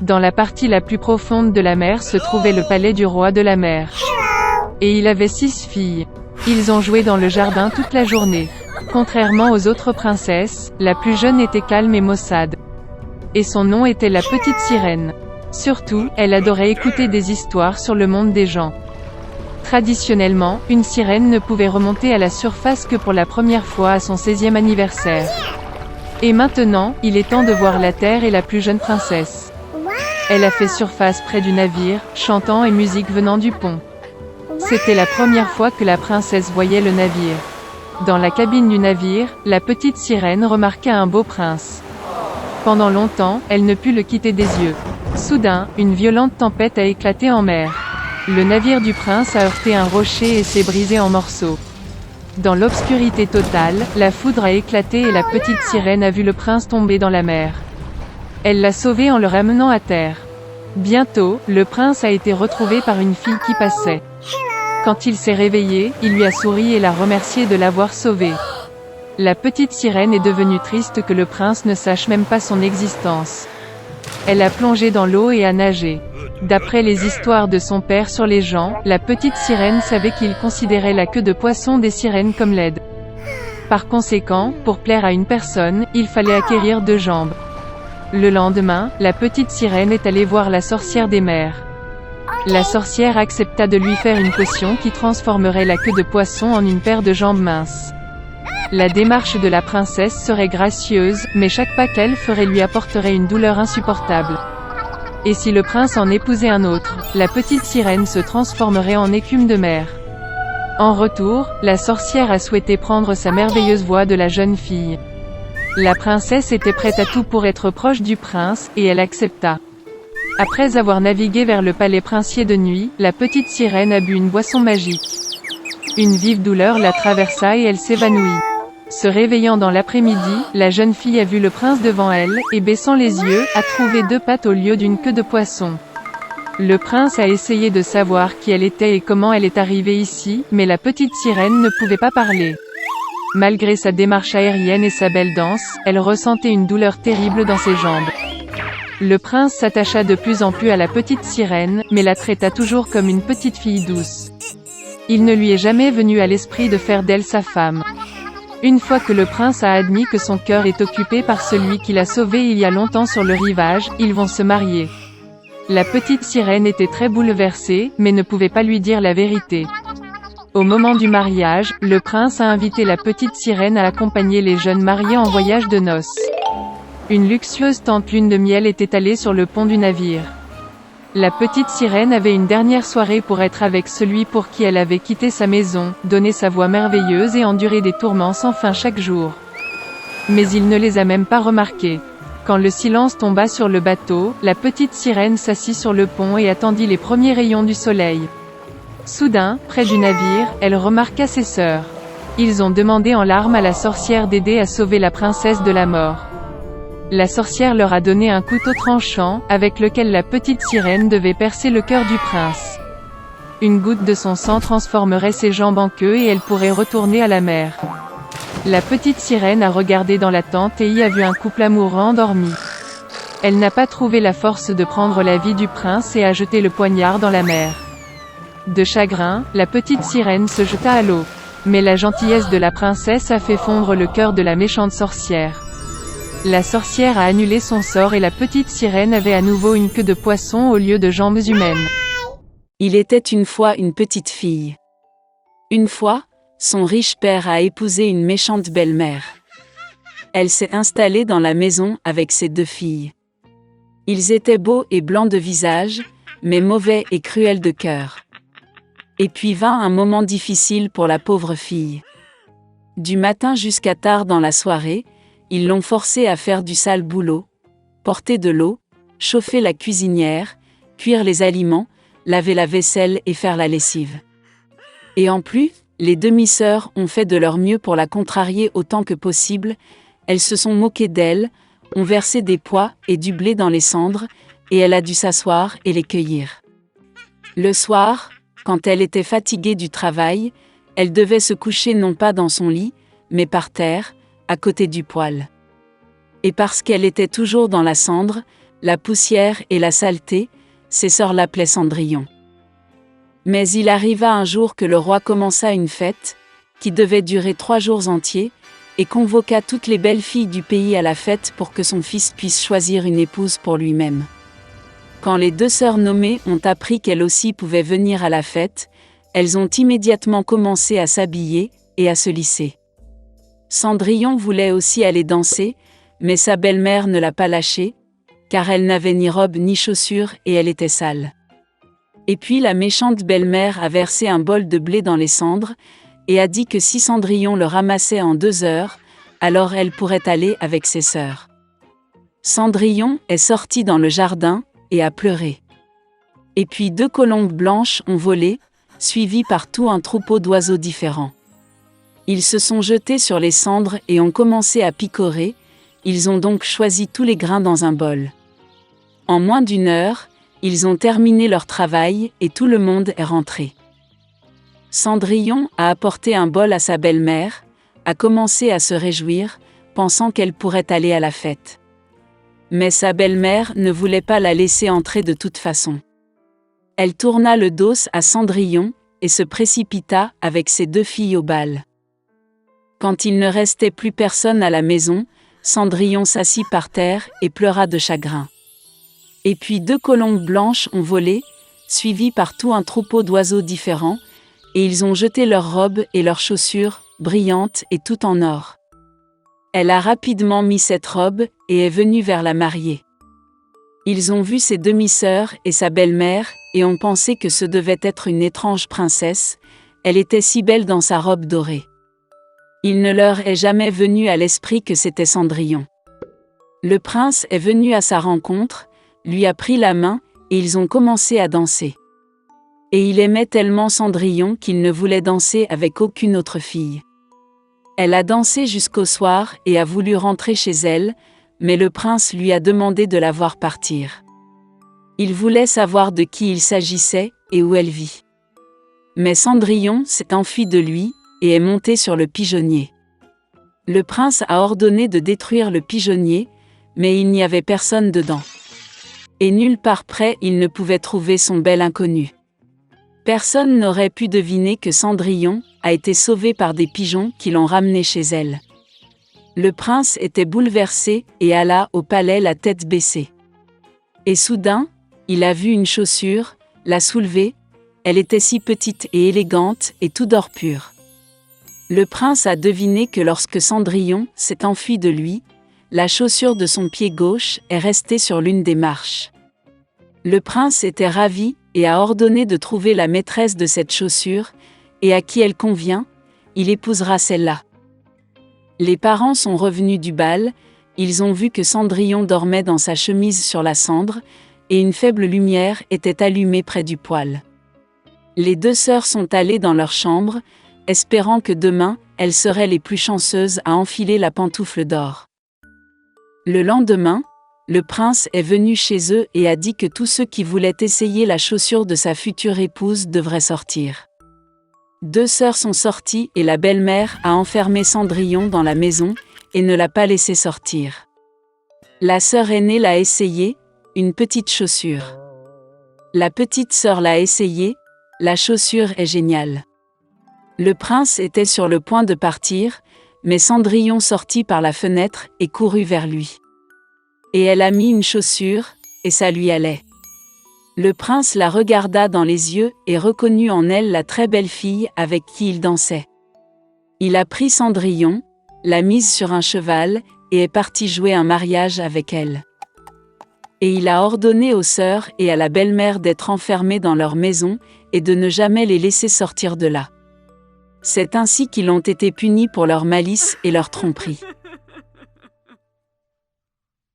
Dans la partie la plus profonde de la mer se trouvait le palais du roi de la mer. Et il avait 6 filles. Ils ont joué dans le jardin toute la journée. Contrairement aux autres princesses, la plus jeune était calme et maussade. Et son nom était la petite sirène. Surtout, elle adorait écouter des histoires sur le monde des gens. Traditionnellement, une sirène ne pouvait remonter à la surface que pour la première fois à son 16e anniversaire. Et maintenant, il est temps de voir la terre et la plus jeune princesse. Elle a fait surface près du navire, chantant et musique venant du pont. C'était la première fois que la princesse voyait le navire. Dans la cabine du navire, la petite sirène remarqua un beau prince. Pendant longtemps, elle ne put le quitter des yeux. Soudain, une violente tempête a éclaté en mer. Le navire du prince a heurté un rocher et s'est brisé en morceaux. Dans l'obscurité totale, la foudre a éclaté et la petite sirène a vu le prince tomber dans la mer. Elle l'a sauvé en le ramenant à terre. Bientôt, le prince a été retrouvé par une fille qui passait. Quand il s'est réveillé, il lui a souri et l'a remercié de l'avoir sauvé. La petite sirène est devenue triste que le prince ne sache même pas son existence. Elle a plongé dans l'eau et a nagé. D'après les histoires de son père sur les gens, la petite sirène savait qu'il considérait la queue de poisson des sirènes comme laide. Par conséquent, pour plaire à une personne, il fallait acquérir 2 jambes. Le lendemain, la petite sirène est allée voir la sorcière des mers. La sorcière accepta de lui faire une potion qui transformerait la queue de poisson en une paire de jambes minces. La démarche de la princesse serait gracieuse, mais chaque pas qu'elle ferait lui apporterait une douleur insupportable. Et si le prince en épousait un autre, la petite sirène se transformerait en écume de mer. En retour, la sorcière a souhaité prendre sa merveilleuse voix de la jeune fille. La princesse était prête à tout pour être proche du prince, et elle accepta. Après avoir navigué vers le palais princier de nuit, la petite sirène a bu une boisson magique. Une vive douleur la traversa et elle s'évanouit. Se réveillant dans l'après-midi, la jeune fille a vu le prince devant elle, et baissant les yeux, a trouvé 2 pattes au lieu d'une queue de poisson. Le prince a essayé de savoir qui elle était et comment elle est arrivée ici, mais la petite sirène ne pouvait pas parler. Malgré sa démarche aérienne et sa belle danse, elle ressentait une douleur terrible dans ses jambes. Le prince s'attacha de plus en plus à la petite sirène, mais la traita toujours comme une petite fille douce. Il ne lui est jamais venu à l'esprit de faire d'elle sa femme. Une fois que le prince a admis que son cœur est occupé par celui qui l'a sauvé il y a longtemps sur le rivage, ils vont se marier. La petite sirène était très bouleversée, mais ne pouvait pas lui dire la vérité. Au moment du mariage, le prince a invité la petite sirène à accompagner les jeunes mariés en voyage de noces. Une luxueuse tente lune de miel est étalée sur le pont du navire. La petite sirène avait une dernière soirée pour être avec celui pour qui elle avait quitté sa maison, donné sa voix merveilleuse et enduré des tourments sans fin chaque jour. Mais il ne les a même pas remarqués. Quand le silence tomba sur le bateau, la petite sirène s'assit sur le pont et attendit les premiers rayons du soleil. Soudain, près du navire, elle remarqua ses sœurs. Ils ont demandé en larmes à la sorcière d'aider à sauver la princesse de la mort. La sorcière leur a donné un couteau tranchant, avec lequel la petite sirène devait percer le cœur du prince. Une goutte de son sang transformerait ses jambes en queue et elle pourrait retourner à la mer. La petite sirène a regardé dans la tente et y a vu un couple amoureux endormi. Elle n'a pas trouvé la force de prendre la vie du prince et a jeté le poignard dans la mer. De chagrin, la petite sirène se jeta à l'eau. Mais la gentillesse de la princesse a fait fondre le cœur de la méchante sorcière. La sorcière a annulé son sort et la petite sirène avait à nouveau une queue de poisson au lieu de jambes humaines. Il était une fois une petite fille. Une fois, son riche père a épousé une méchante belle-mère. Elle s'est installée dans la maison avec ses 2 filles. Ils étaient beaux et blancs de visage, mais mauvais et cruels de cœur. Et puis vint un moment difficile pour la pauvre fille. Du matin jusqu'à tard dans la soirée, ils l'ont forcée à faire du sale boulot, porter de l'eau, chauffer la cuisinière, cuire les aliments, laver la vaisselle et faire la lessive. Et en plus, les demi-sœurs ont fait de leur mieux pour la contrarier autant que possible, elles se sont moquées d'elle, ont versé des pois et du blé dans les cendres, et elle a dû s'asseoir et les cueillir. Le soir, quand elle était fatiguée du travail, elle devait se coucher non pas dans son lit, mais par terre, à côté du poêle. Et parce qu'elle était toujours dans la cendre, la poussière et la saleté, ses sœurs l'appelaient Cendrillon. Mais il arriva un jour que le roi commença une fête, qui devait durer 3 jours entiers, et convoqua toutes les belles filles du pays à la fête pour que son fils puisse choisir une épouse pour lui-même. Quand les 2 sœurs nommées ont appris qu'elles aussi pouvaient venir à la fête, elles ont immédiatement commencé à s'habiller et à se lisser. Cendrillon voulait aussi aller danser, mais sa belle-mère ne l'a pas lâchée, car elle n'avait ni robe ni chaussures et elle était sale. Et puis la méchante belle-mère a versé un bol de blé dans les cendres, et a dit que si Cendrillon le ramassait en 2 heures, alors elle pourrait aller avec ses sœurs. Cendrillon est sorti dans le jardin, et a pleuré. Et puis 2 colombes blanches ont volé, suivies par tout un troupeau d'oiseaux différents. Ils se sont jetés sur les cendres et ont commencé à picorer, ils ont donc choisi tous les grains dans un bol. En moins d'1 heure, ils ont terminé leur travail et tout le monde est rentré. Cendrillon a apporté un bol à sa belle-mère, a commencé à se réjouir, pensant qu'elle pourrait aller à la fête. Mais sa belle-mère ne voulait pas la laisser entrer de toute façon. Elle tourna le dos à Cendrillon et se précipita avec ses 2 filles au bal. Quand il ne restait plus personne à la maison, Cendrillon s'assit par terre et pleura de chagrin. Et puis 2 colombes blanches ont volé, suivies par tout un troupeau d'oiseaux différents, et ils ont jeté leurs robes et leurs chaussures, brillantes et tout en or. Elle a rapidement mis cette robe et est venue vers la mariée. Ils ont vu ses demi-sœurs et sa belle-mère et ont pensé que ce devait être une étrange princesse, elle était si belle dans sa robe dorée. Il ne leur est jamais venu à l'esprit que c'était Cendrillon. Le prince est venu à sa rencontre, lui a pris la main et ils ont commencé à danser. Et il aimait tellement Cendrillon qu'il ne voulait danser avec aucune autre fille. Elle a dansé jusqu'au soir et a voulu rentrer chez elle, mais le prince lui a demandé de la voir partir. Il voulait savoir de qui il s'agissait et où elle vit. Mais Cendrillon s'est enfuie de lui et est montée sur le pigeonnier. Le prince a ordonné de détruire le pigeonnier, mais il n'y avait personne dedans. Et nulle part près il ne pouvait trouver son bel inconnu. Personne n'aurait pu deviner que Cendrillon a été sauvée par des pigeons qui l'ont ramenée chez elle. Le prince était bouleversé et alla au palais la tête baissée. Et soudain, il a vu une chaussure, l'a soulevée, elle était si petite et élégante et tout d'or pur. Le prince a deviné que lorsque Cendrillon s'est enfuie de lui, la chaussure de son pied gauche est restée sur l'une des marches. Le prince était ravi et a ordonné de trouver la maîtresse de cette chaussure, et à qui elle convient, il épousera celle-là. Les parents sont revenus du bal, ils ont vu que Cendrillon dormait dans sa chemise sur la cendre, et une faible lumière était allumée près du poêle. Les 2 sœurs sont allées dans leur chambre, espérant que demain, elles seraient les plus chanceuses à enfiler la pantoufle d'or. Le lendemain, le prince est venu chez eux et a dit que tous ceux qui voulaient essayer la chaussure de sa future épouse devraient sortir. 2 sœurs sont sorties et la belle-mère a enfermé Cendrillon dans la maison et ne l'a pas laissé sortir. La sœur aînée l'a essayé, une petite chaussure. La petite sœur l'a essayé, la chaussure est géniale. Le prince était sur le point de partir, mais Cendrillon sortit par la fenêtre et courut vers lui. Et elle a mis une chaussure, et ça lui allait. Le prince la regarda dans les yeux et reconnut en elle la très belle fille avec qui il dansait. Il a pris Cendrillon, l'a mise sur un cheval, et est parti jouer un mariage avec elle. Et il a ordonné aux sœurs et à la belle-mère d'être enfermées dans leur maison, et de ne jamais les laisser sortir de là. C'est ainsi qu'ils ont été punis pour leur malice et leur tromperie.